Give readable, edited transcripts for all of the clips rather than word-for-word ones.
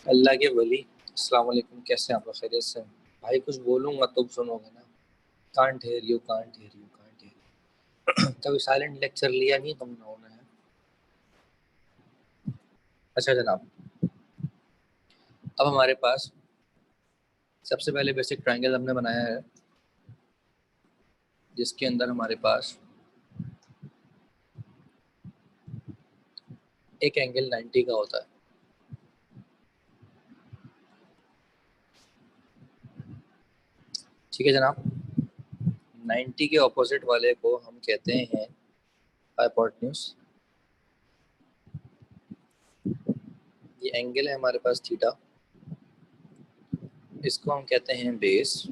अल्लाह के वली। अस्सलाम वालेकुम, कैसे हैं आप लोग? खैरियत से हैं? भाई कुछ बोलूंगा तुम सुनोगे ना? Can't hear you, can't hear you, can't hear. कभी साइलेंट लेक्चर लिया नहीं तुम लोगों ने? अच्छा जनाब, अब हमारे पास सबसे पहले बेसिक ट्रायंगल हमने बनाया है, जिसके अंदर हमारे पास एक एंगल 90 का होता है। ठीक है जनाब, 90 के ऑपोजिट वाले को हम कहते हैं हाइपोटेन्यूज। ये एंगल है हमारे पास थीटा, इसको हम कहते हैं बेस,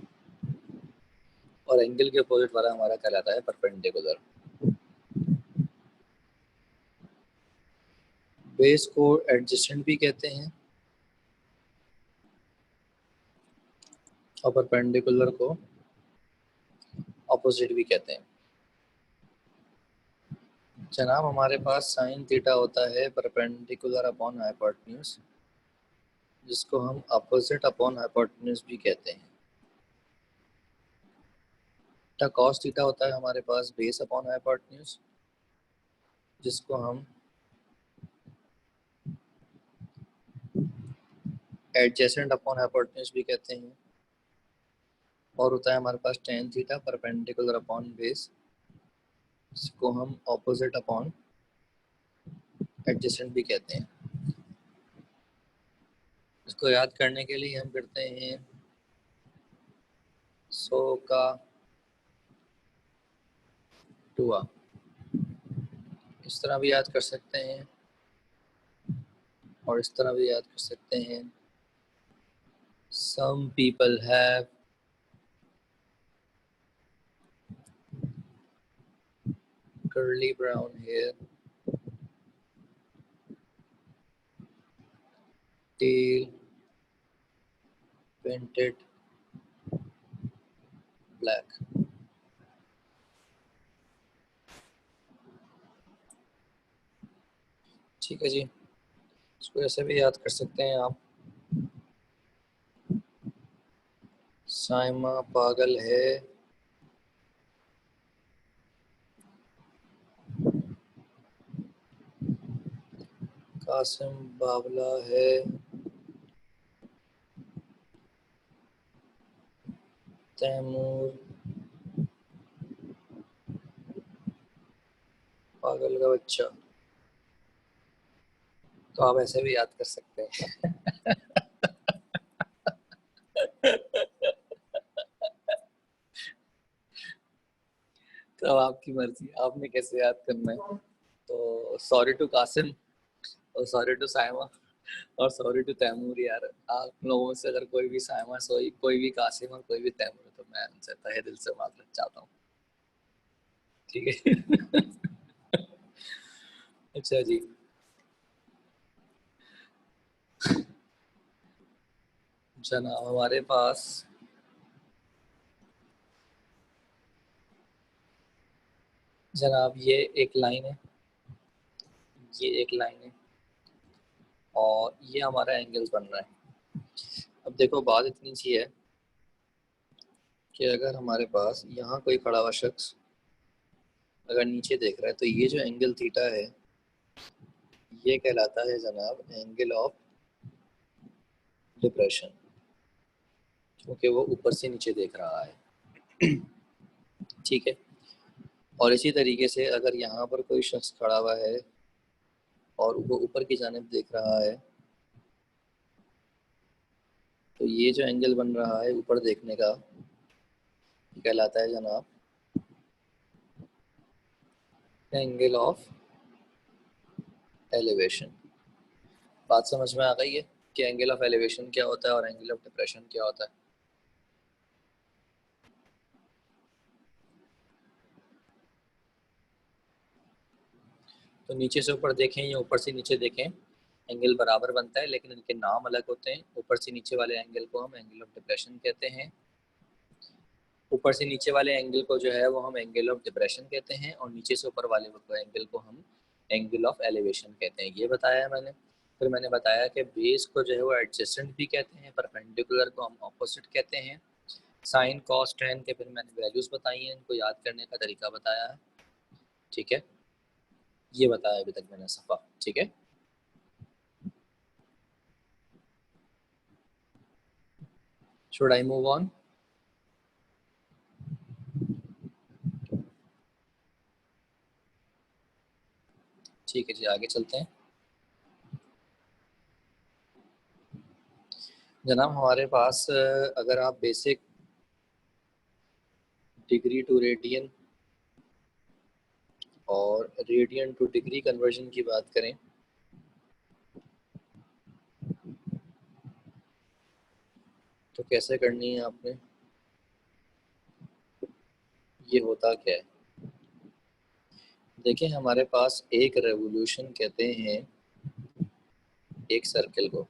और एंगल के अपोजिट वाला हमारा कहलाता है परपेंडिकुलर। बेस को एडजेसेंट भी कहते हैं और परपेंडिकुलर को ऑपोजिट भी कहते हैं। जनाब हमारे पास साइन थीटा होता है परपेंडिकुलर अपॉन हाइपोटेन्यूज, जिसको हम अपोजिट अपॉन हाइपोटेन्यूज भी कहते हैं। कॉस थीटा होता है हमारे पास बेस अपॉन हाइपोटेन्यूज, जिसको हम एडजेसेंट अपॉन हाइपोटेन्यूज भी कहते हैं। और होता है हमारे पास tan theta perpendicular upon base, जिसको हम ऑपोजिट अपॉन एडजेसेंट भी कहते हैं। इसको याद करने के लिए हम करते हैं 100 का 2, इस तरह भी याद कर सकते हैं और इस तरह भी याद कर सकते हैं। Some people have curly brown hair, tail painted black। ठीक है जी, इसको ऐसे भी याद कर सकते हैं आप। साइमा पागल है, कासिम बावला है, तैमूर पागल का बच्चा। तो आप ऐसे भी याद कर सकते हैं। तो आपकी मर्जी, आपने कैसे याद करना है। तो सॉरी टू कासिम, और सॉरी टू साइमा, और सॉरी टू तैमूर। यार आप लोगों से अगर कोई भी साइमा, सोई कोई भी कासिम और कोई भी तैमूर, तो मैं उनसे तहे दिल से माफी चाहता हूँ। ठीक है। अच्छा जी, जनाब हमारे पास जनाब ये एक लाइन है, ये एक लाइन है, और ये हमारा एंगल बन रहा है। अब देखो बात इतनी सी है कि अगर हमारे पास यहाँ कोई खड़ा हुआ शख्स अगर नीचे देख रहा है, तो ये जो एंगल थीटा है ये कहलाता है जनाब एंगल ऑफ डिप्रेशन, क्योंकि वो ऊपर से नीचे देख रहा है। ठीक है, और इसी तरीके से अगर यहाँ पर कोई शख्स खड़ा हुआ है और वो ऊपर की जानिब देख रहा है, तो ये जो एंगल बन रहा है ऊपर देखने का कहलाता है जनाब एंगल ऑफ एलिवेशन। बात समझ में आ गई है कि एंगल ऑफ एलिवेशन क्या होता है और एंगल ऑफ डिप्रेशन क्या होता है? तो नीचे से ऊपर देखें या ऊपर से नीचे देखें, एंगल बराबर बनता है, लेकिन इनके नाम अलग होते हैं। ऊपर से नीचे वाले एंगल को हम एंगल ऑफ डिप्रेशन कहते हैं, ऊपर से नीचे वाले एंगल को जो है वो हम एंगल ऑफ डिप्रेशन कहते हैं, और नीचे से ऊपर वाले एंगल को हम एंगल ऑफ एलिवेशन कहते हैं। ये बताया है मैंने। फिर मैंने बताया कि बेस को जो है वो एडजेसेंट भी कहते हैं, परपेंडिकुलर को हम ऑपोजिट कहते हैं। साइन कॉस टेन के फिर मैंने वैल्यूज़ बताई हैं, इनको याद करने का तरीका बताया है। ठीक है, ये बताया अभी तक मैंने सफ़ा। ठीक है, शुड आई मूव ऑन? ठीक है जी, आगे चलते हैं। जनाब हमारे पास अगर आप बेसिक डिग्री टू रेडियन और रेडियन टू डिग्री कन्वर्जन की बात करें तो कैसे करनी है आपने, ये होता क्या है? देखिए हमारे पास एक रेवोल्यूशन कहते हैं एक सर्कल को,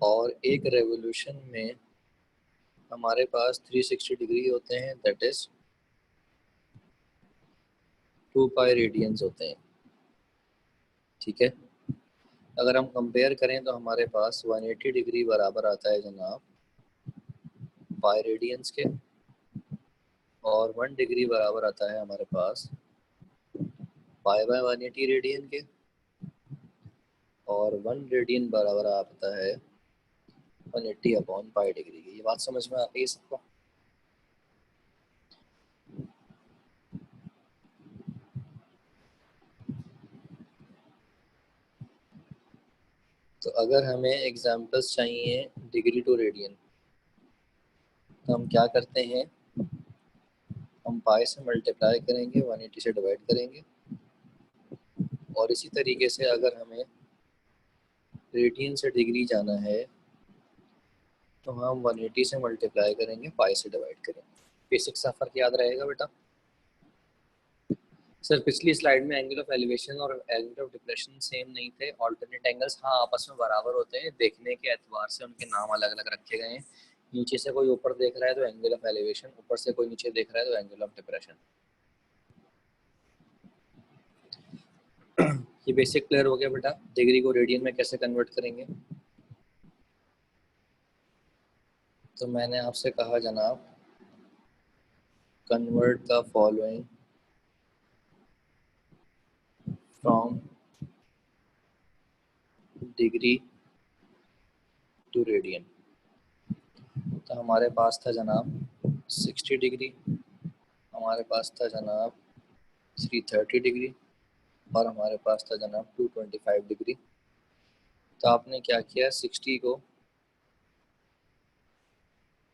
और एक रेवोल्यूशन में हमारे पास 360 डिग्री होते हैं, दैट इज 2 पाई रेडियंस होते हैं। ठीक है, अगर हम कंपेयर करें तो हमारे पास 180 डिग्री बराबर आता है जनाब पाई रेडियंस के, और 1 डिग्री बराबर आता है हमारे पास पाई बाय 180 रेडियन के, और 1 रेडियन बराबर आता है 180 अपॉन पाई डिग्री की। ये बात समझ में आ गई सबको? तो अगर हमें एग्जांपल्स चाहिए डिग्री टू रेडियन तो हम क्या करते हैं, हम पाई से मल्टीप्लाई करेंगे, 180 से डिवाइड करेंगे, और इसी तरीके से अगर हमें रेडियन से डिग्री जाना है तो हम 180 से मल्टीप्लाई करेंगे, पाई से डिवाइड करेंगे। बेसिक सा फर्क याद रहेगा बेटा? सर पिछली स्लाइड में एंगल ऑफ एलिवेशन और एंगल ऑफ डिप्रेशन सेम नहीं थे, ऑल्टरनेट एंगल्स हाँ आपस में बराबर होते हैं, देखने के एतबार से उनके नाम अलग अलग रखे गए हैं। नीचे से कोई ऊपर देख रहा है तो एंगल ऑफ एलिवेशन, ऊपर से कोई नीचे देख रहा है तो एंगल ऑफ डिप्रेशन। ये बेसिक क्लियर हो गया बेटा? डिग्री को रेडियन में कैसे कन्वर्ट करेंगे? तो मैंने आपसे कहा जनाब convert the following from degree to radian. तो हमारे पास था जनाब 60 डिग्री, हमारे पास था जनाब 330 डिग्री, और हमारे पास था जनाब 225 डिग्री। तो आपने क्या किया, 60 को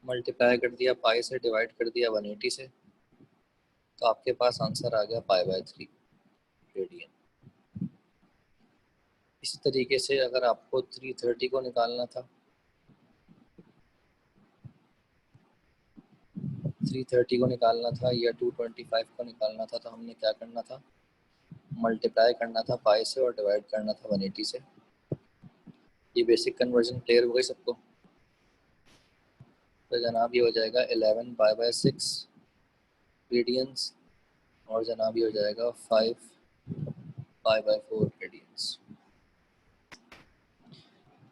मल्टीप्लाई कर दिया पाई से, डिवाइड कर दिया 180 से, तो आपके पास आंसर आ गया पाई बाय 3 रेडियन। इसी तरीके से अगर आपको 330 को निकालना था, 330 को निकालना था या 225 को निकालना था, तो हमने क्या करना था, मल्टीप्लाई करना था पाई से और डिवाइड करना था 180 से। ये बेसिक कन्वर्जन क्लियर हो गई सबको? तो जनाब ये हो जाएगा 11 पाई बाय 6 रेडियंस, और जनाब ये हो जाएगा 5 पाई बाय 4 रेडियंस।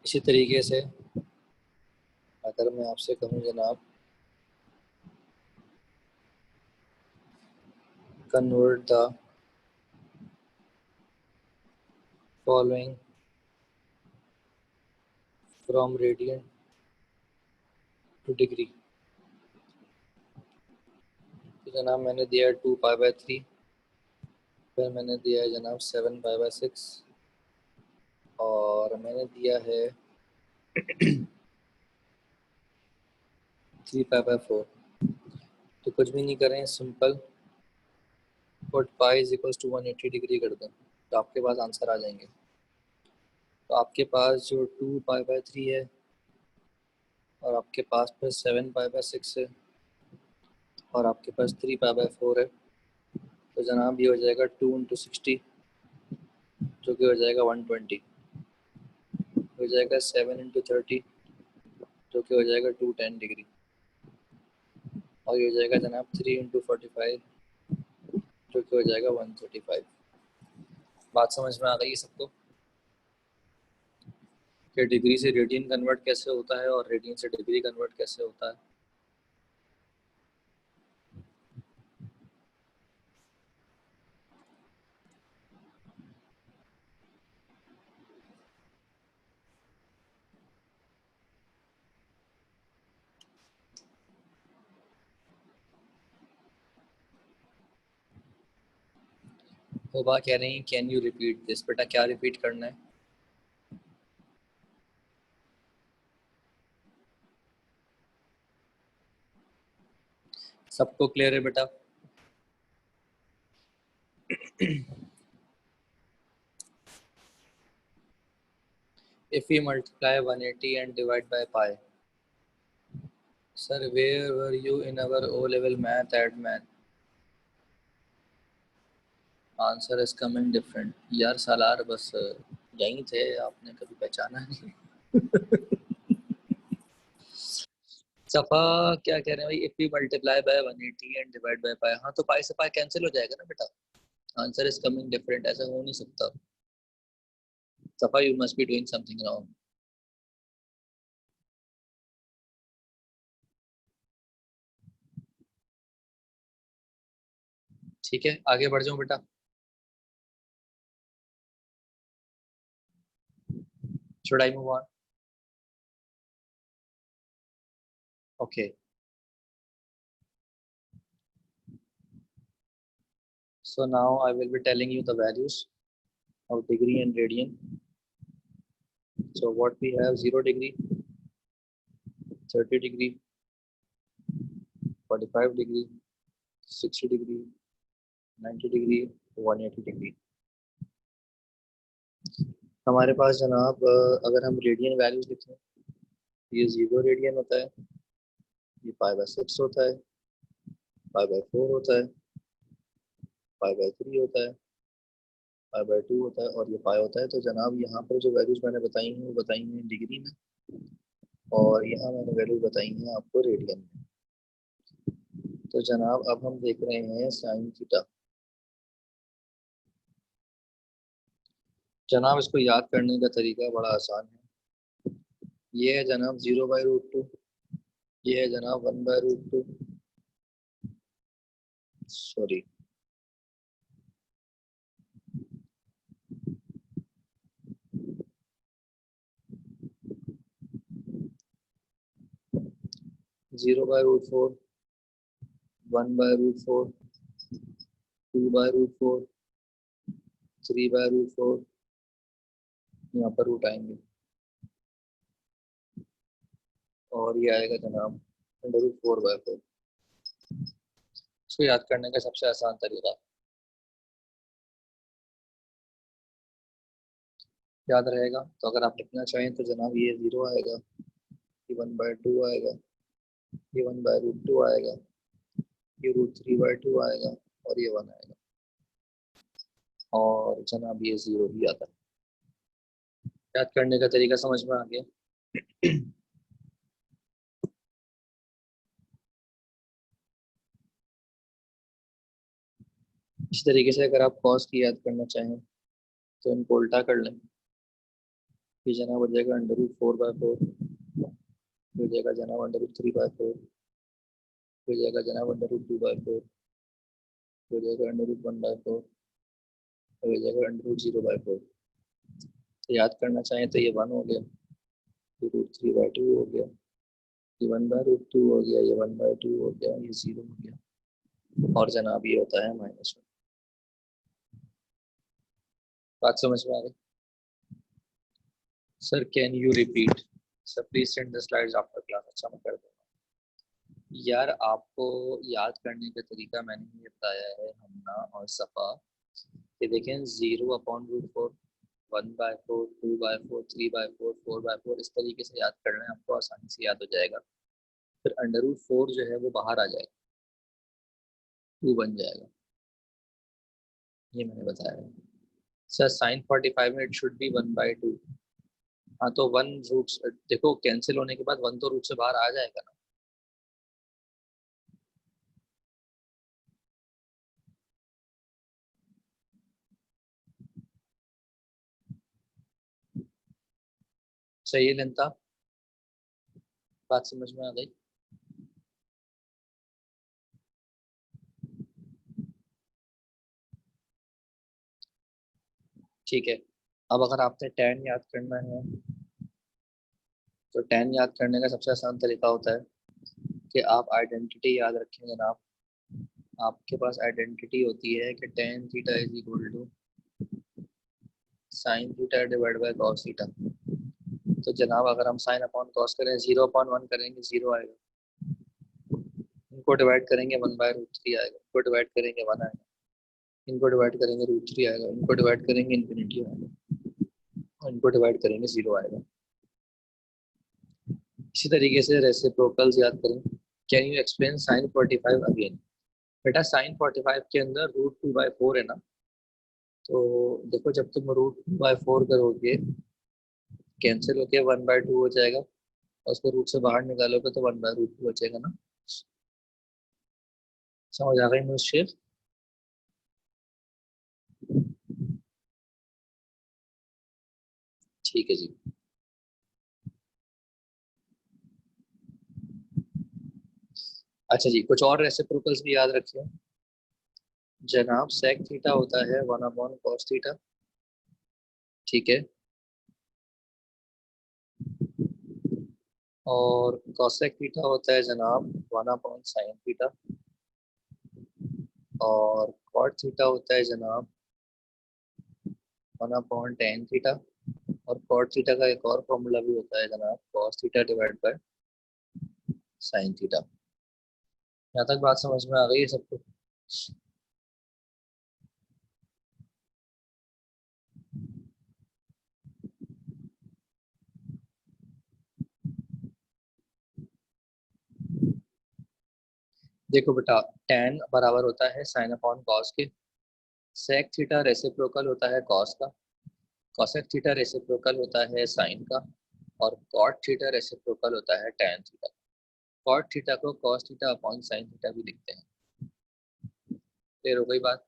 इसी तरीके से अगर मैं आपसे कहूँ जनाब convert the following from radian two degree, तो जनाब मैंने दिया है 2 पाई बाय 3, फिर मैंने दिया है जनाब 7 पाई बाय 6, और मैंने दिया है 3 पाई बाय 4। तो कुछ भी नहीं करें, simple put pi is equals to 180 degree कर दें तो आपके पास आंसर आ जाएंगे। तो आपके पास जो 2 पाई बाय 3 है, और आपके पास फिर 7 पाई बाय 6 है, और आपके पास 3 पाई बाय 4 है, तो जनाब ये हो जाएगा 2 इंटू 60, जो कि हो जाएगा 120, हो जाएगा 7 इंटू 30, जो कि हो जाएगा 210 डिग्री, और ये हो जाएगा जनाब 3 इंटू 45, जो कि हो जाएगा 135। बात समझ में आ गई है सबको? कि डिग्री से रेडियन कन्वर्ट कैसे होता है और रेडियन से डिग्री कन्वर्ट कैसे होता है। वो बात कह रही है कैन यू रिपीट दिस, बेटा क्या रिपीट करना है? सबको क्लियर है बेटा? If we multiply 180 and divide by pi. Sir, where were you in our O-level math at math? Answer is coming different. यार सालार बस यहीं थे, आपने कभी पहचाना नहीं। सफा क्या कह रहे हैं भाई? If we multiply by 180 and divide by pi, हाँ तो पाई से पाई कैंसिल हो जाएगा ना बेटा। आंसर इज कमिंग डिफरेंट, ऐसा हो नहीं सकता। सफा you must be doing something wrong. ठीक है, आगे बढ़ जाऊं बेटा? Should I move on? Okay, so now I will be telling you the values of degree and radian. So what we have: 0 degree, 30 degree, 45 degree, 60 degree, 90 degree, 180 degree। हमारे पास जनाब अगर हम रेडियन वैल्यूज लिखें, ये 0 रेडियन होता है, ये π/6 होता है, π/4 होता है, π/3 होता है, π/2 होता है और ये पाई होता है। तो जनाब यहाँ पर जो वैल्यूज मैंने बताई हैं वो बताई हैं डिग्री में, और यहाँ मैंने वैल्यूज बताई हैं आपको रेडियन में। तो जनाब अब हम देख रहे हैं साइन थीटा। जनाब इसको याद करने का तरीका बड़ा आसान है। ये है जनाब 0/√2, ये है जनाब 1/√2, सॉरी 0/√4, 1/√4, 2/√4, 3/√4, यहाँ पर रूट आएंगे और ये आएगा जनाब √4/4। इसको याद करने का सबसे आसान तरीका याद रहेगा, तो अगर आप लिखना चाहें तो जनाब ये 0 आएगा, ये 1/2 आएगा, ये 1/√2 आएगा, ये √3/2 आएगा और ये 1 आएगा, और जनाब ये 0 ही आता है। याद करने का तरीका समझ में आ गया? इस तरीके से अगर आप कॉस की याद करना चाहें तो इनको उल्टा कर लें। ये जनाब हो जाएगा √4/4, हो जाएगा जनाब √3/4, हो जाएगा जनाब √2/4, हो जाएगा √1/4, हो जाएगा √0/4। तो याद करना चाहें तो ये 1 हो गया, ये √3/2 हो गया, ये 1/√2 हो गया, ये 1/2 हो गया, ये 0 हो गया, और जनाब ये होता है -1। बात समझ में आ गई? Sir can you repeat? Sir please send the slides after class. अच्छा मैं कर दूंगा। यार आपको याद करने का तरीका मैंने ये बताया है हमना और सफ़ा, कि देखें 0/√4, 1/4, 2/4, 3/4, 4/4, इस तरीके से याद करना है आपको, आसानी से याद हो जाएगा। फिर √4 जो है वो बाहर आ जाएगा, 2 बन जाएगा, ये मैंने बताया है। सर साइन 45 में इट शुड बी 1/2। हाँ तो 1 रूट, देखो कैंसिल होने के बाद 1 तो रूट से बाहर आ जाएगा ना। सही है लेंता, बात समझ में आ गई। ठीक है, अब अगर आपने tan याद करना है तो tan याद करने का सबसे आसान तरीका होता है कि आप आइडेंटिटी याद रखें जनाब। आपके पास आइडेंटिटी होती है कि tan theta is equal to sine theta divide by cos theta. तो जनाब अगर हम साइन अपॉन कॉस करें, 0/1 करेंगे 0 आएगा, इनको डिवाइड करेंगे 1/√3 आएगा, इनको डिवाइड करेंगे 1 आएगा, इनको डिवाइड करेंगे √3 आएगा, इनको डिवाइड करेंगे इन्फिनिटी आएगा, और इनको डिवाइड करेंगे 0 आएगा। इसी तरीके से रेसिप्रोकल्स याद करें। Can you explain sine 45 again? बेटा साइन 45 के अंदर √2/4 है ना, तो देखो जब तुम √2/4 करोगे कैंसिल होके 1/2 हो जाएगा, और उसको रूट से बाहर निकालोगे तो 1/√2 बचेगा ना। समझ आ गई मुझे? ठीक है जी। अच्छा जी, कुछ और रेसिप्रोकल्स भी याद रखिए जनाब। सेक थीटा होता है 1/cos थीटा, ठीक है, और कॉसेक थीटा होता है जनाब 1/sin थीटा, और कॉट थीटा होता है जनाब 1/tan थीटा, और कॉट थीटा का एक और फॉर्मूला भी होता है जनाब cos theta divide bye sin theta. यहाँ तक बात समझ में आ गई है सबको? देखो बेटा, tan बराबर होता है sin अपॉन कॉस के, सेक थीटा रेसिप्रोकल होता है कॉस का, कॉसेक थीटा रेसिप्रोकल होता है साइन का, और कॉट थीटा रेसिप्रोकल होता है tan थीटा। कॉट थीटा को cos theta upon sine theta भी लिखते हैं। क्लियर हो गई बात?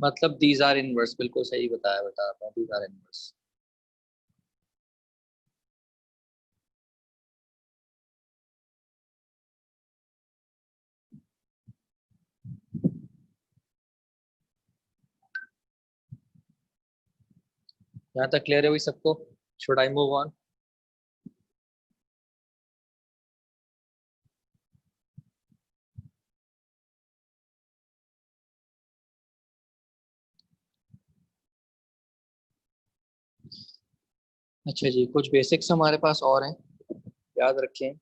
मतलब दीज आर इनवर्स, बिल्कुल सही बताया बेटा आपने, दीज आर इनवर्स। यहाँ तक क्लियर है हुई सबको? Should I move on? अच्छा जी, कुछ बेसिक्स हमारे पास और हैं, याद रखें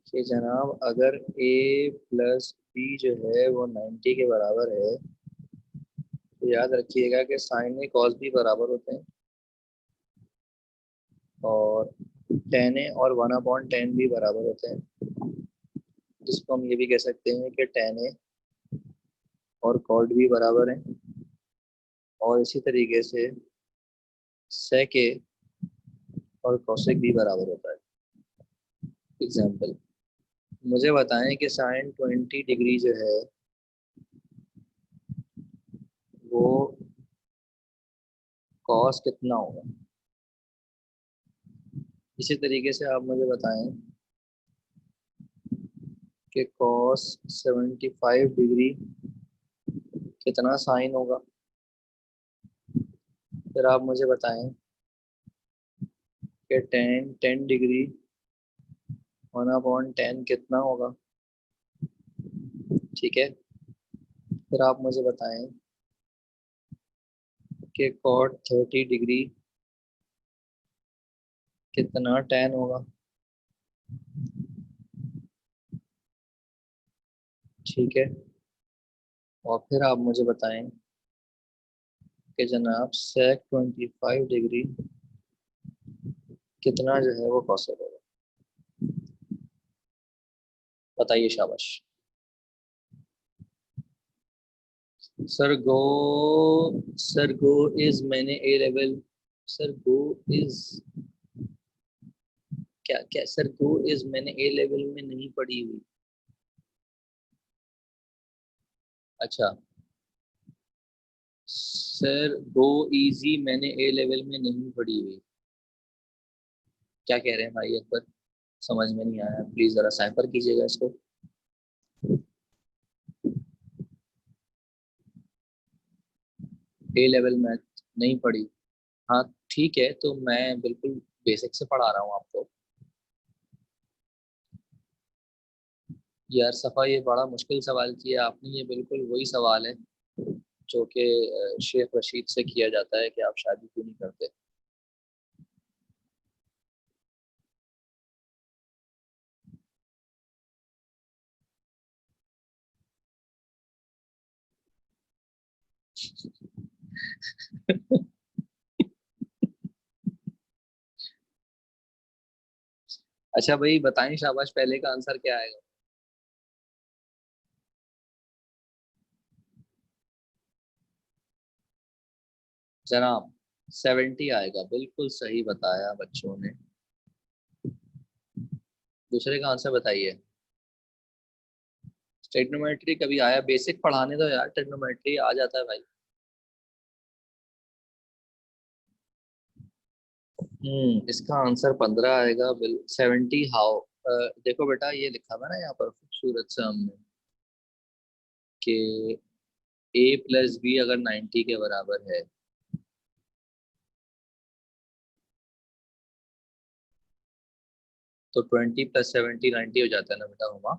कि जनाब अगर a प्लस बी जो है वो 90 के बराबर है, तो याद रखिएगा कि साइन ए कॉस बी बराबर होते हैं, और टेन ए और 1/10 भी बराबर होते हैं, जिसको हम ये भी कह सकते हैं कि टेन ए और कॉट भी बराबर हैं, और इसी तरीके से सेक ए और कॉसेक भी बराबर होता है। एग्जाम्पल, मुझे बताएं कि साइन 20 डिग्री जो है वो कॉस कितना होगा। इसी तरीके से आप मुझे बताएं कि कॉस 75 डिग्री कितना साइन होगा। फिर आप मुझे बताएं कि टेन 10 डिग्री 1/10 कितना होगा। ठीक है, फिर आप मुझे बताएं कि कॉट 30 डिग्री कितना tan होगा। ठीक है, और फिर आप मुझे बताएं कि जनाब sec 25 डिग्री कितना जो है वो कॉसेक होगा। बताइए, शाबाश। Sir go, sir go is मैंने ए लेवल, सर गो इज, क्या क्या सर गो इज मैंने ए लेवल में नहीं पढ़ी हुई। अच्छा, सर गो इजी मैंने ए लेवल में नहीं पढ़ी हुई, क्या कह रहे हैं भाई अकबर? समझ में नहीं आया, प्लीज जरा सैम्पल कीजिएगा इसको। ए लेवल मैथ नहीं पढ़ी? हाँ ठीक है, तो मैं बिल्कुल बेसिक से पढ़ा रहा हूँ आपको। यार सफ़ा, ये बड़ा मुश्किल सवाल किया आपने, ये बिल्कुल वही सवाल है जो कि शेख रशीद से किया जाता है कि आप शादी क्यों नहीं करते। अच्छा भाई बताएं, शाबाश, पहले का आंसर क्या आएगा? जनाब 70 आएगा, बिल्कुल सही बताया बच्चों ने। दूसरे का आंसर बताइए। ट्रिग्नोमेट्री कभी आया? बेसिक पढ़ाने दो यार, ट्रिग्नोमेट्री आ जाता है भाई। इसका आंसर 15 आएगा, बिल 70 हाउ। देखो बेटा, ये लिखा हुआ है ना यहाँ पर खूबसूरत से हमने कि a+b अगर 90 के बराबर है तो 20 + 70 90 हो जाता है ना बेटा हुआ।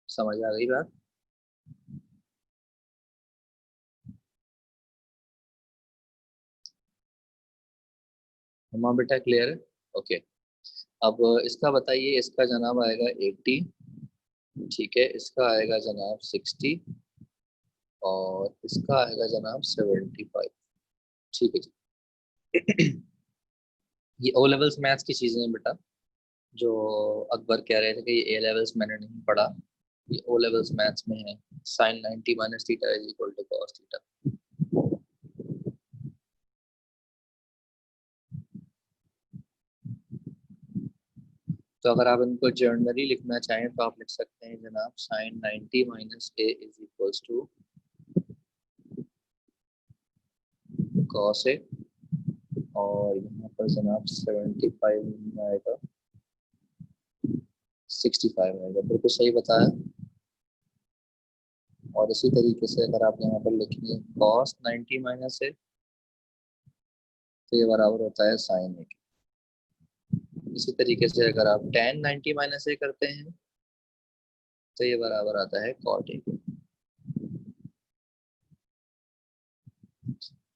समझ आ गई बात? हुआ बेटा, क्लियर है? ओके। अब इसका बताइए, इसका जनाब आएगा 80। ठीक है, इसका आएगा जनाब 60, और इसका आएगा जनाब 75। ठीक है जी। ये ओ लेवल्स मैथ्स की चीजें हैं बेटा, जो अकबर कह रहे थे कि ये ए लेवल्स मैंने नहीं पढ़ा, ये ओ लेवल्स मैथ्स में है। Sine 90 minus theta is equal to cos theta. तो अगर आप इनको जर्नली लिखना चाहें तो आप लिख सकते हैं जनाब sine 90 minus A is equals to cos A, और यहाँ पर जनाब 75 में आएगा, 65 आएगा, बिल्कुल सही बताया। और इसी तरीके से अगर आप यहाँ पर लिखेंगे कॉस 90 माइनस ए, तो ये बराबर होता है साइन ए के। इसी तरीके से अगर आप टेन 90 माइनस ए करते हैं तो ये बराबर आता है कॉट ए के।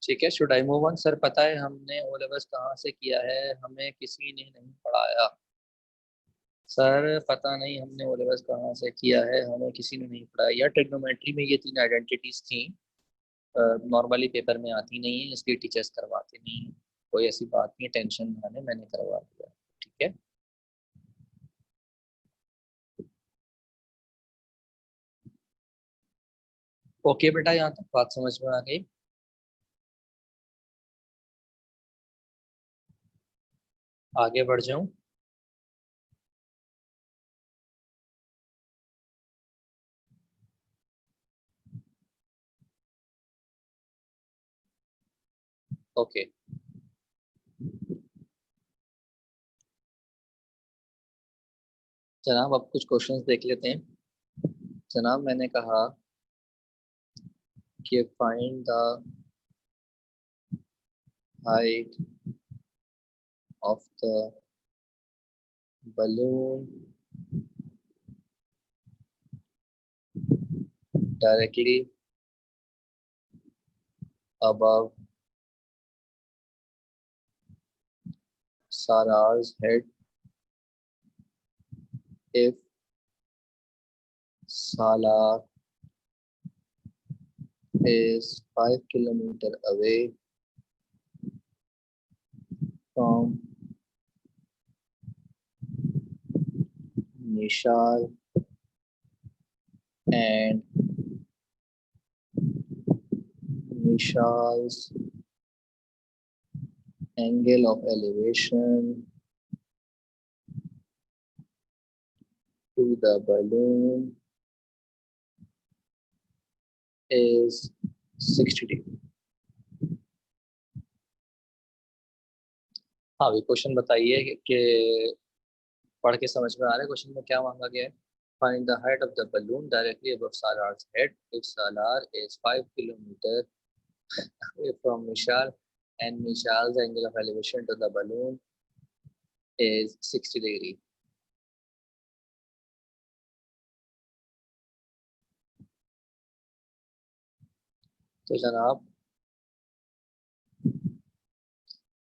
ठीक है, should I move on? Sir पता है हमने ओ लेवल्स कहाँ से किया है, हमें किसी ने नहीं पढ़ाया। सर पता नहीं हमने ओ लेवल्स कहाँ से किया है, हमें किसी ने नहीं पढ़ाया। यार ट्रिग्नोमेट्री में ये तीन आइडेंटिटीज थी, नॉर्मली पेपर में आती नहीं है, इसलिए टीचर्स करवाते नहीं है। कोई ऐसी बात नहीं है, टेंशन ना लें, मैंने करवा दिया। ठीक है। ओके बेटा, यहाँ तक बात समझ में आ गई। आगे बढ़ जाऊं? ओके जनाब, अब कुछ क्वेश्चंस देख लेते हैं। जनाब मैंने कहा कि find the height of the balloon directly above Sarar's head if Salar is 5 kilometers away from Nishal and Nishal's angle of elevation to the balloon is 60 degree. हाँ, अभी क्वेश्चन बताइए कि पढ़ के समझ में आ रहा है क्वेश्चन में क्या मांगा गया है। Find the height of the balloon directly above Salar's head if Salar is 5 kilometers away from Mishal and Mishal's angle of elevation to the balloon is 60 degree. तो जनाब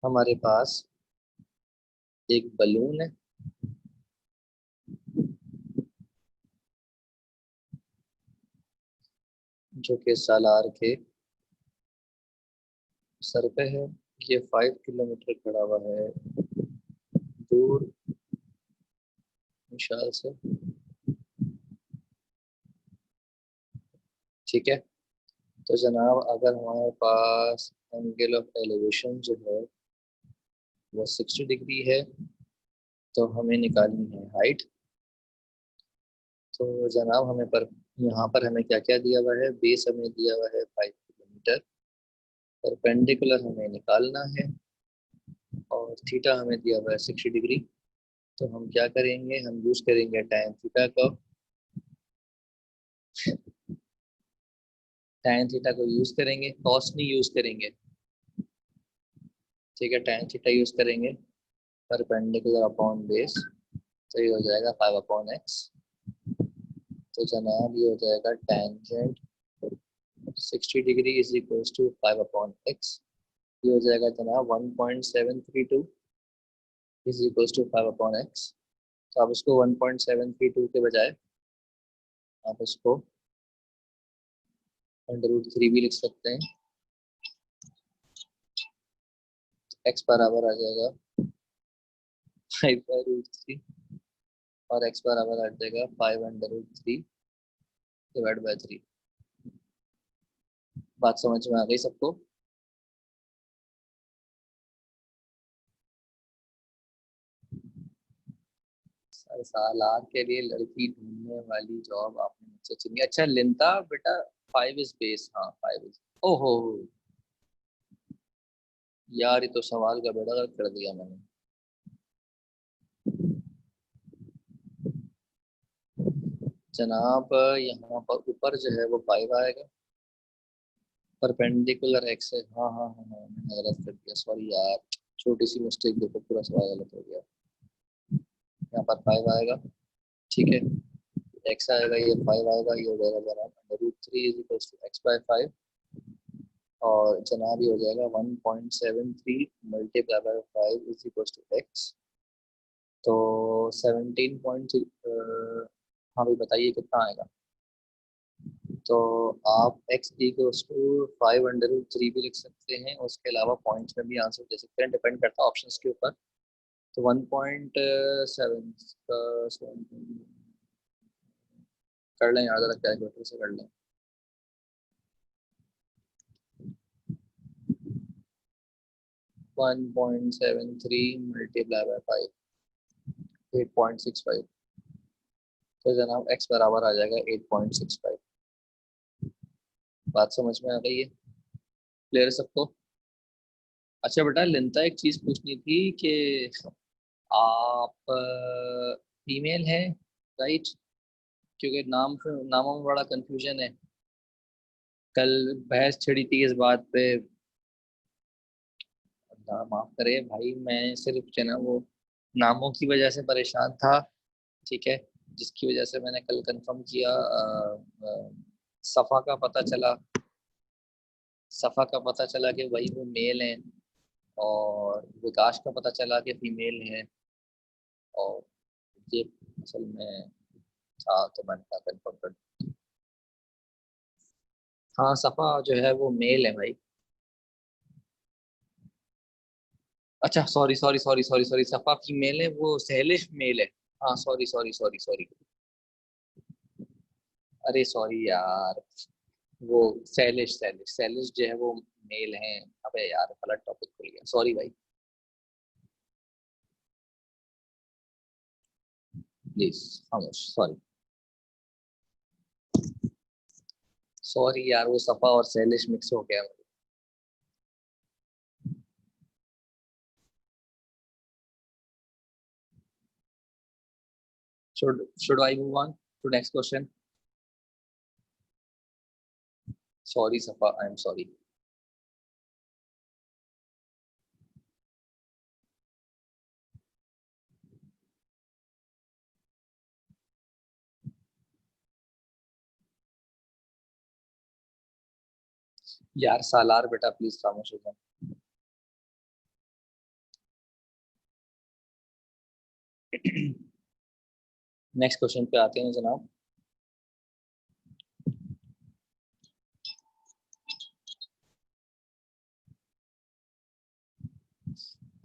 हमारे पास एक बलून है जो कि सालार के सर पे है। ये 5 किलोमीटर खड़ा हुआ है दूर मिशाल से। ठीक है, तो जनाब अगर हमारे पास एंगल ऑफ एलिवेशन जो है वो 60 डिग्री है तो हमें निकालनी है हाइट। तो जनाब हमें पर यहाँ पर हमें क्या क्या दिया हुआ है, बेस हमें दिया हुआ है 5 किलोमीटर, परपेंडिकुलर हमें निकालना है और थीटा हमें दिया हुआ है 60 डिग्री। तो हम क्या करेंगे, हम यूज करेंगे tan थीटा को। tan थीटा को यूज करेंगे, कॉस नहीं यूज करेंगे। ठीक है, tan थीटा यूज करेंगे परपेंडिकुलर अपॉन बेस, तो ये हो जाएगा 5/x। तो जनाब ये हो जाएगा tangent 60 degree is equals to 5/x। ये हो जाएगा जनाब 1.732 इज इक्वल्स टू 5/x। तो आप इसको 1.732 के बजाय आप इसको √3 भी लिख सकते हैं। x बराबर आ जाएगा 5/√3 और x बराबर आ जाएगा 5√3 डिवाइड बाय 3। बात समझ में आ गई सबको? सालार के लिए लड़की ढूंढने वाली जॉब आपने मुझसे चुनी। अच्छा लिंता बेटा 5 इज बेस। हाँ 5 इज। ओहो यार, ये तो सवाल का बेड़ा गर्क कर दिया मैंने। जनाब यहाँ पर ऊपर जो है वो 5 आएगा, परपेंडिकुलर एक्स है। हाँ हाँ हाँ हाँ, मैंने गलत कर दिया, सॉरी यार, छोटी सी मिस्टेक, देखो पूरा सवाल गलत हो गया। यहाँ पर 5 आएगा, ठीक है, एक्स आएगा, ये 5 आएगा, ये हो जाएगा जनाब √3 इज इक्वल टू x/5 और जनाब ये हो जाएगा 1.73 multiply by 5 is equal to x। तो 17 पॉइंट, हाँ भाई बताइए कितना आएगा। तो आप x इक्वल्स टू 5√3 भी लिख सकते हैं, उसके अलावा पॉइंट्स में भी आंसर दे सकते हैं, डिपेंड करता है ऑप्शंस के ऊपर। तो 1.7 कर लें यार, ज़रा कैलकुलेटर से कर लें। One 1.73 multiply by 5 8.65। तो जनाब x बराबर आ जाएगा 8.65। बात समझ में आ गई है? क्लियर है सबको? अच्छा बेटा लिंता एक चीज़ पूछनी थी कि आप फीमेल हैं, राइट? क्योंकि नामों में बड़ा कंफ्यूजन है। कल बहस छिड़ी थी इस बात पे। अल्लाह माफ करे भाई, मैं सिर्फ जो है ना वो नामों की वजह से परेशान था, ठीक है, जिसकी वजह से मैंने कल कंफर्म किया सफा का पता चला, सफा का पता चला कि वही वो मेल हैं, और विकास का पता चला कि फीमेल है। और ये असल में था, तो मैंने कहा कन्फर्म कर। हाँ, सफा जो है वो मेल है भाई। अच्छा, sorry sorry sorry sorry sorry, सफा फीमेल है, वो सहलिश मेल है। हाँ, सॉरी सॉरी सॉरी सॉरी। अरे सॉरी यार, वो सैलिश सैलिश सैलिश जो है वो मेल हैं। अबे यार, गलत टॉपिक खुल गया, सॉरी भाई। प्लीज खामोश, सॉरी। सॉरी यार, वो सफा और सैलिश मिक्स हो गया। Should I move on to next question? Sorry सफा, आई एम सॉरी। यार सालार बेटा, प्लीज खामोश हो जाओ। नेक्स्ट क्वेश्चन पे आते हैं जनाब।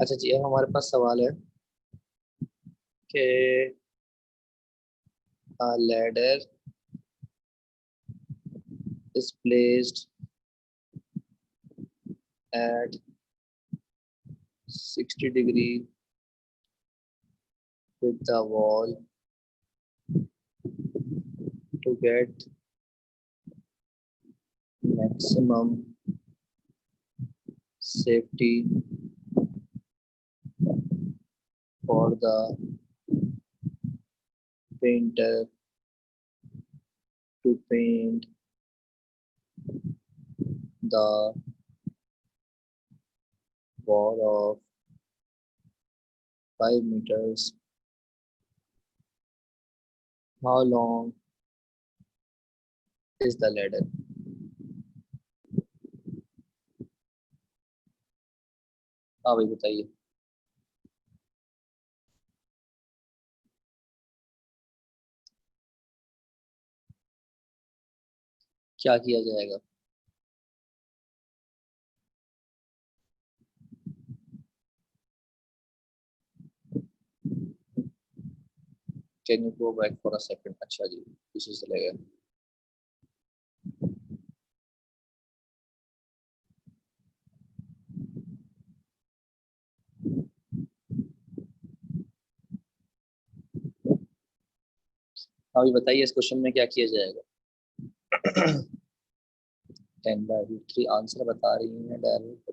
अच्छा जी, अब हमारे पास सवाल है कि a ladder is placed at 60 degree with the wall to get maximum safety for the painter to paint the wall of 5 meters. How long is the ladder? हाँ भाई, बताइए। क्या किया जाएगा? Can you go back for a second? अच्छा जी, पीछे चले गए। अभी बताइए, इस क्वेश्चन में क्या किया जाएगा? 10/√3 आंसर बता रही है डायरेक्ट।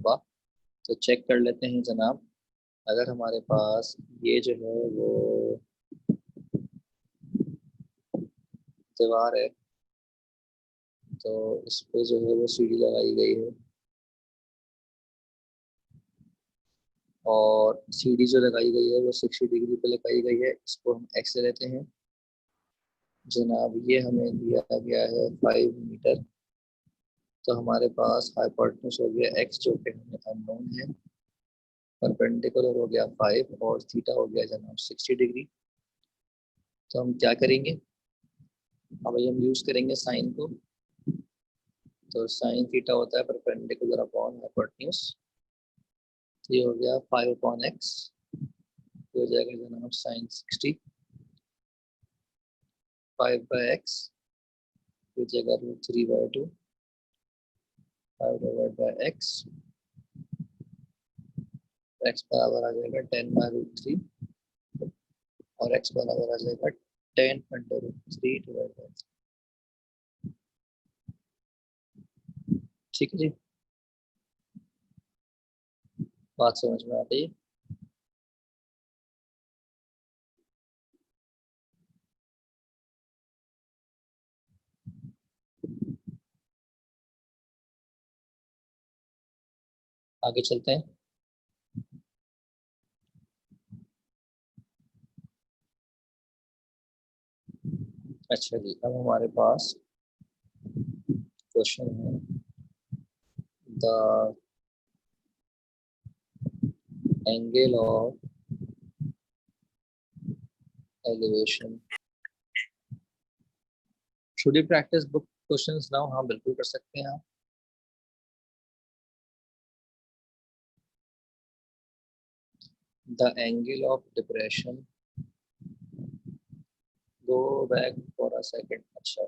तो चेक कर लेते हैं जनाब। अगर हमारे पास ये जो है वो दीवार है, तो इस पे जो है वो सीढ़ी लगाई गई है, और सीढ़ी जो लगाई गई है वो 60 डिग्री पे लगाई गई है। इसको हम एक्स लेते हैं जनाब। ये हमें दिया गया है 5 मीटर। तो हमारे पास हाइपोटेन्यूज हो गया एक्स, जो कि हमें अननोन है। परपेंडिकुलर हो गया 5, और थीटा हो गया जनाब 60 डिग्री। तो हम क्या करेंगे? अब हम यूज करेंगे साइन को। तो साइन थीटा होता है परपेंडिकुलर अपॉन हाइपोटेन्यूज। तो ये हो गया 5/x। हो जाएगा जनाब साइन 60। 5/x हो जाएगा √3/2। 5/x, एक्स बराबर आ जाएगा 10/√3, और एक्स बराबर आ जाएगा 10 √3 डिवाइड। ठीक है जी, बात समझ में आ गई? आगे चलते हैं। अच्छा जी, अब हमारे पास क्वेश्चन है the angle of elevation. Should you practice book questions now? हाँ बिल्कुल कर सकते हैं आप। The angle of depression, go back for a second. अच्छा,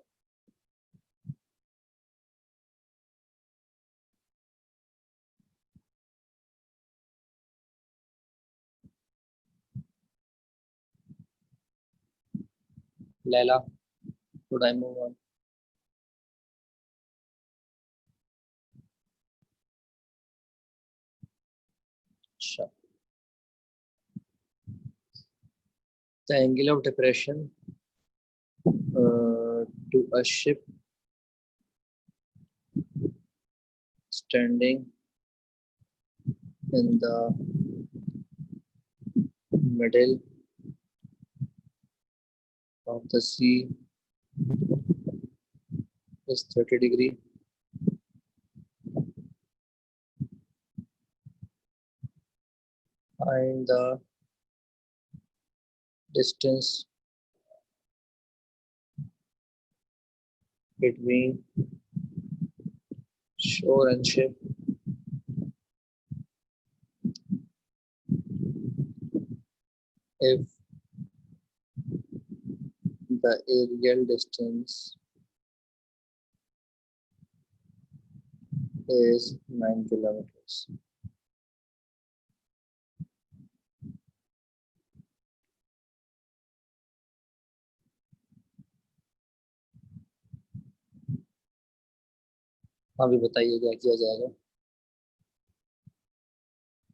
Laila, should I move on? अच्छा, the angle of depression to a ship standing in the middle of the sea is 30 degree, and the distance between shore and ship if the aerial distance is 9 kilometers. अभी बताइए क्या किया जाएगा।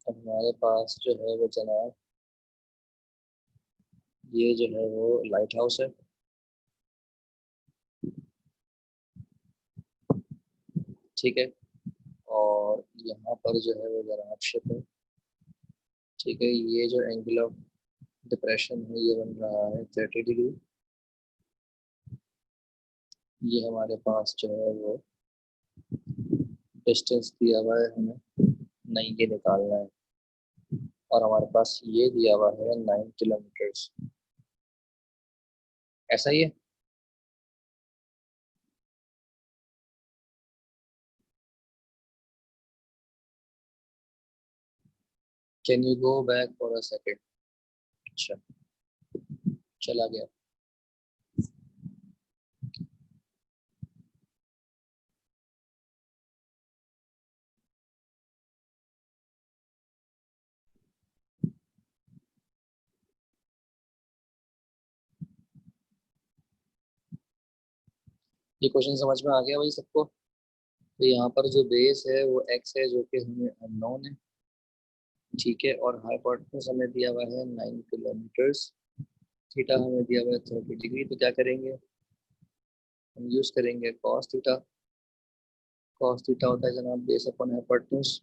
अब हमारे पास जो है वो जनाब, ये जो है वो लाइट हाउस है, ठीक है, और यहाँ पर जो है वो जनाब शिप है, ठीक है। ये जो एंगल ऑफ डिप्रेशन है ये बन रहा है 30 डिग्री। ये हमारे पास जो है वो डिस्टेंस दिया हुआ है, हमें नहीं ये निकालना है, और हमारे पास ये दिया हुआ है 9 किलोमीटर्स। ऐसा ही है। Can you go back for a second? अच्छा, चला गया। ये क्वेश्चन समझ में आ गया भाई सबको? तो यहाँ पर जो बेस है वो एक्स है जो कि हमें अननोन है, ठीक है, और हाइपोटेन्यूज हमें दिया हुआ है 9 किलोमीटर्स, थीटा हमें दिया हुआ है 30 डिग्री। तो क्या करेंगे, हम यूज करेंगे कॉस थीटा। कॉस थीटा होता है जनाब बेस अपॉन हाइपोटेन्यूज,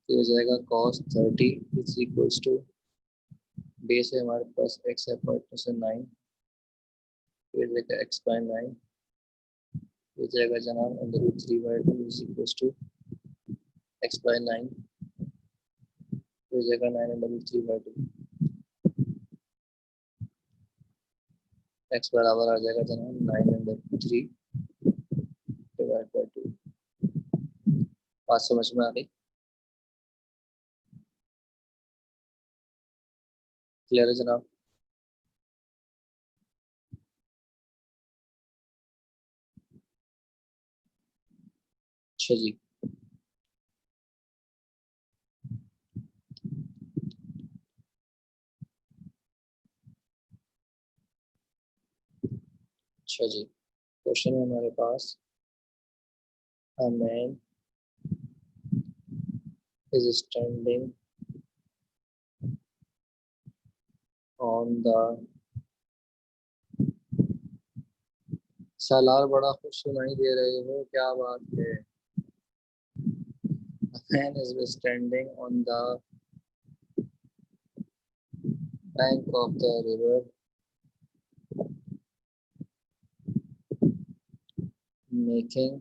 तो हो जाएगा cos 30 is equals to, base है हमारे पास एक्स, हाइपोटेन्यूज है 9, फिर जाएगा एक्स बाय 9, हो जाएगा जनाब under root 3/2 is equals to x by 9, हो जाएगा 9 अंडर रूट 3/2। एक्स बराबर आ जाएगा जनाब 9 अंडर 3 डिवाइड बाय 2। बात समझ में आ गई? क्लियर है जनाब? अच्छा जी, अच्छा जी। क्वेश्चन है हमारे पास, a man is standing on the, सालार बड़ा खुश सुनाई दे रहे हो, क्या बात है। A man is standing on the bank of the river making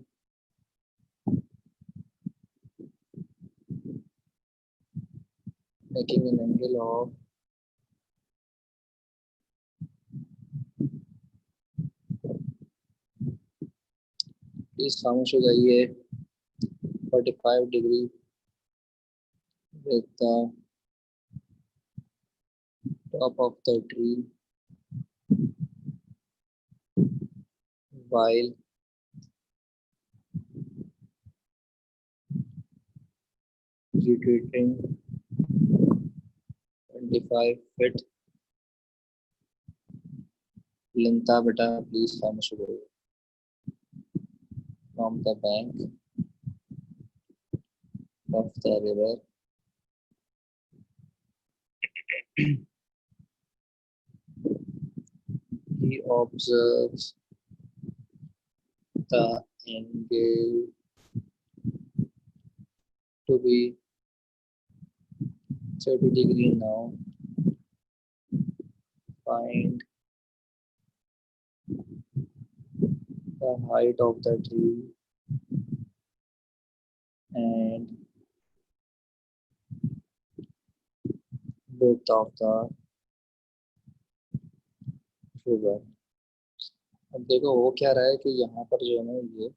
an angle of please खामोश हो जाइए 45 degree with the top of the tree while retreating 25 feet लिंता बेटा प्लीज खामोश हो जाइए from the bank of the river he observes the angle to be 30 degree now. Find the height of the tree and width of the river. अब देखो वो क्या रहा है कि यहाँ पर जो है ना ये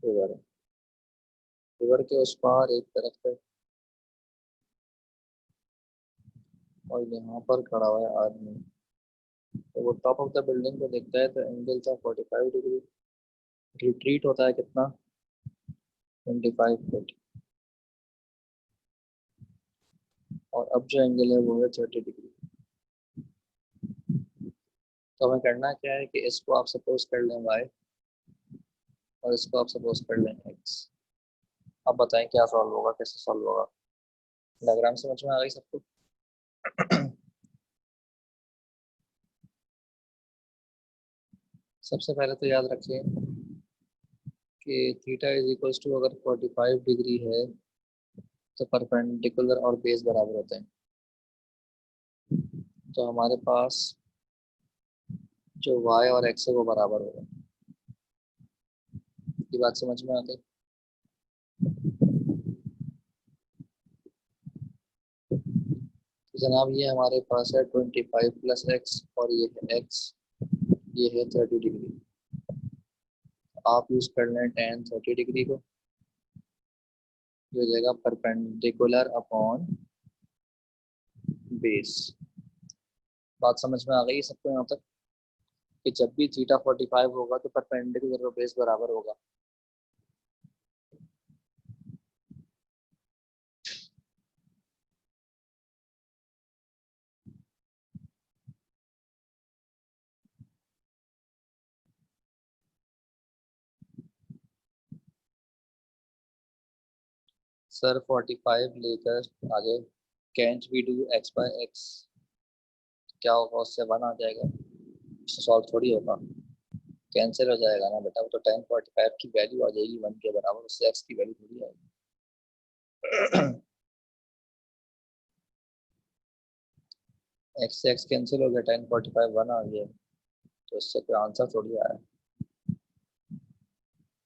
रिवर है, रिवर के उस पार एक तरफ है और यहाँ पर खड़ा हुआ है आदमी। तो वो टॉप ऑफ द बिल्डिंग को देखता है तो एंगल था 45 डिग्री, रिट्रीट होता है कितना 25 फीट और अब जो एंगल है वो है 30 डिग्री। तो हमें करना क्या है कि इसको आप सपोज कर लें y और इसको आप सपोज कर लें x। अब बताएं क्या सॉल्व होगा, कैसे सॉल्व होगा। डायग्राम समझ में आ गई सबको? सबसे पहले तो याद रखिए कि थीटा इज इक्वल्स टू अगर 45 डिग्री है तो परपेंडिकुलर और बेस बराबर होते हैं। तो हमारे पास जो y और x है वो बराबर होगा। ये बात समझ में आ गई? तो जनाब ये हमारे पास है 25 प्लस एक्स और ये है x, ये है 30 डिग्री। आप यूज कर लें tan 30 डिग्री को, ये हो जाएगा परपेंडिकुलर अपॉन बेस। बात समझ में आ गई सबको यहाँ तक कि जब भी थीटा 45 होगा तो परपेंडिकुलर और बेस बराबर होगा। सर 45 लेकर आगे can't we do x by x, क्या होगा उससे 1 आ जाएगा, सॉल्व थोड़ी होगा, कैंसिल हो जाएगा ना बेटा। वो तो tan 45 की वैल्यू आ जाएगी 1 के बराबर, उससे x की वैल्यू थोड़ी आएगी। x से x कैंसिल हो गया, tan 45 1 आ गया, तो इससे कोई आंसर थोड़ी आया।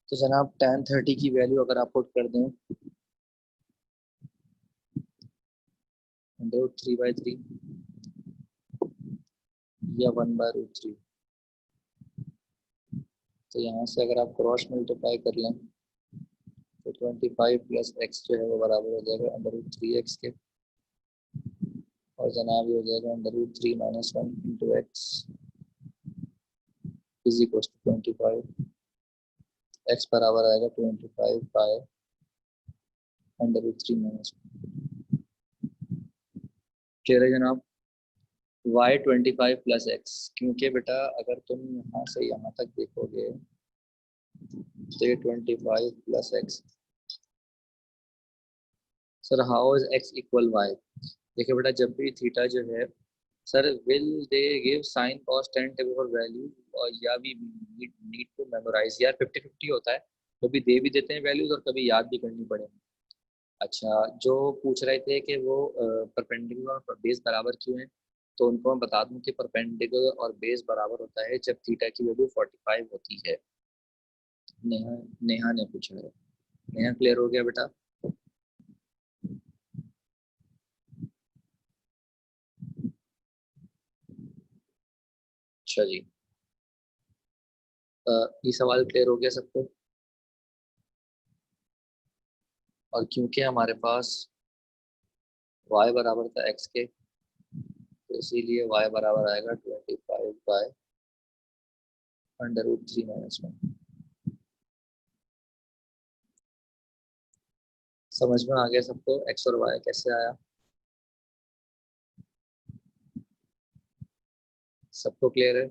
तो जनाब tan 30 की वैल्यू अगर आप पुट कर दें √3/3 या 1/√3, तो यहाँ से अगर आप क्रॉस मल्टीप्लाई कर लें तो 25 प्लस एक्स जो है वो बराबर हो जाएगा √3x के, और जनाब ये हो जाएगा √3 - 1 into x is equal to 25। X बराबर आएगा 25 बाय √3 - 1। कह रहे जनाब y 25 प्लस एक्स, क्योंकि बेटा अगर तुम यहाँ से यहाँ तक देखोगे तो ये 25 plus x. Sir how is x equal y? देखिए बेटा जब भी थीटा जो है sir will they give sine cos tan table और वैल्यू, और या वी नीड टू मेमोराइज, यार 50-50 होता है, कभी दे भी देते हैं वैल्यूज और कभी याद भी करनी पड़ेगी। अच्छा जो पूछ रहे थे कि वो परपेंडिकुलर और बेस बराबर क्यों है, तो उनको मैं बता दूं कि परपेंडिकुलर और बेस बराबर होता है जब थीटा की वैल्यू 45 होती है। नेहा नेहा ने पूछा है। नेहा क्लियर हो गया बेटा? अच्छा जी। ये सवाल क्लियर हो गया सबको? और क्योंकि हमारे पास y बराबर था x के, तो इसीलिए y बराबर आएगा 25/√3 - 1। समझ में आ गया सबको x और y कैसे आया? सबको क्लियर है?